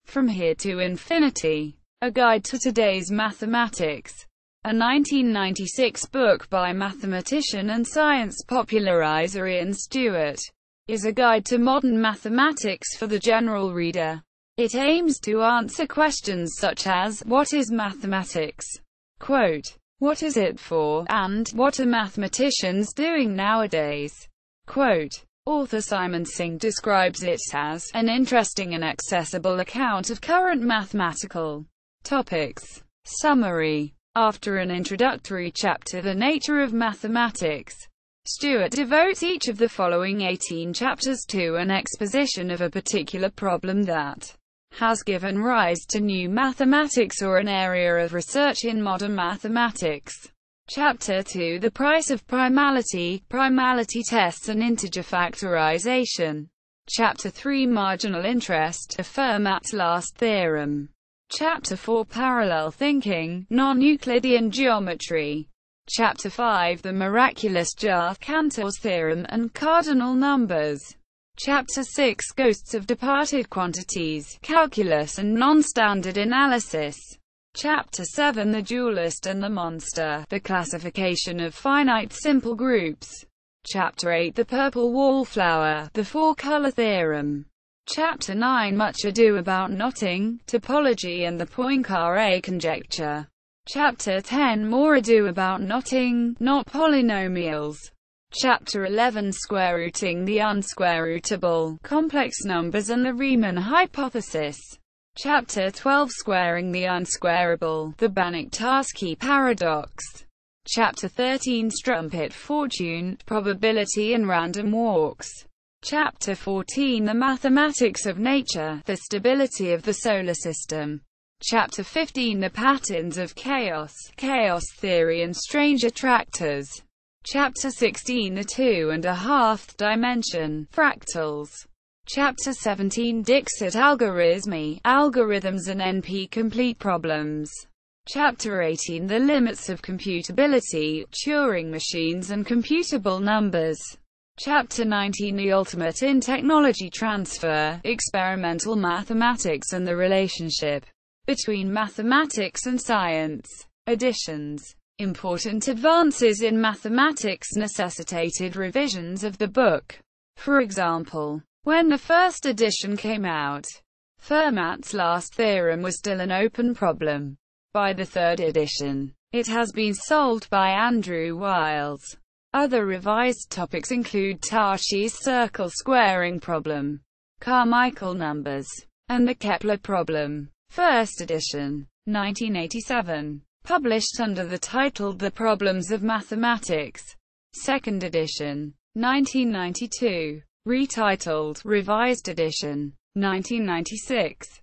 From Here to Infinity, A Guide to Today's Mathematics, a 1996 book by mathematician and science popularizer Ian Stewart, is a guide to modern mathematics for the general reader. It aims to answer questions such as, what is mathematics? Quote, what is it for? And, what are mathematicians doing nowadays? Quote, author Simon Singh describes it as an interesting and accessible account of current mathematical topics. Summary. After an introductory chapter, The Nature of Mathematics, Stewart devotes each of the following 18 chapters to an exposition of a particular problem that has given rise to new mathematics or an area of research in modern mathematics. Chapter 2, The Price of Primality, Primality Tests and Integer Factorization. Chapter 3, Marginal Interest, a Fermat's Last Theorem. Chapter 4, Parallel Thinking, Non-Euclidean Geometry. Chapter 5, The Miraculous Jar, Cantor's Theorem and Cardinal Numbers. Chapter 6, Ghosts of Departed Quantities, Calculus and Non-Standard Analysis. Chapter 7, The Dualist and the Monster, The Classification of Finite Simple Groups. Chapter 8, The Purple Wallflower, The Four-Color Theorem. Chapter 9, Much Ado About Nothing, Topology and the Poincare Conjecture. Chapter 10, More Ado About Nothing, Not Polynomials. Chapter 11, Square Rooting the Unsquare-Rootable, Complex Numbers and the Riemann Hypothesis. Chapter 12, Squaring the Unsquareable, the Banach-Tarski Paradox. Chapter 13, Strumpet Fortune, Probability and Random Walks. Chapter 14, The Mathematics of Nature, the Stability of the Solar System. Chapter 15, The Patterns of Chaos, Chaos Theory and Strange Attractors. Chapter 16, The Two-and-a-Half Dimension, Fractals. Chapter 17, Dixit Algorithmi, Algorithms and NP-complete Problems. Chapter 18, The Limits of Computability, Turing Machines and Computable Numbers. Chapter 19, The Ultimate in Technology Transfer, Experimental Mathematics and the Relationship between Mathematics and Science. Additions. Important advances in mathematics necessitated revisions of the book. For example, when the first edition came out, Fermat's last theorem was still an open problem. By the third edition, it has been solved by Andrew Wiles. Other revised topics include Tarski's circle squaring problem, Carmichael numbers, and the Kepler problem. First edition, 1987. Published under the title The Problems of Mathematics. Second edition, 1992. Retitled, Revised edition, 1996.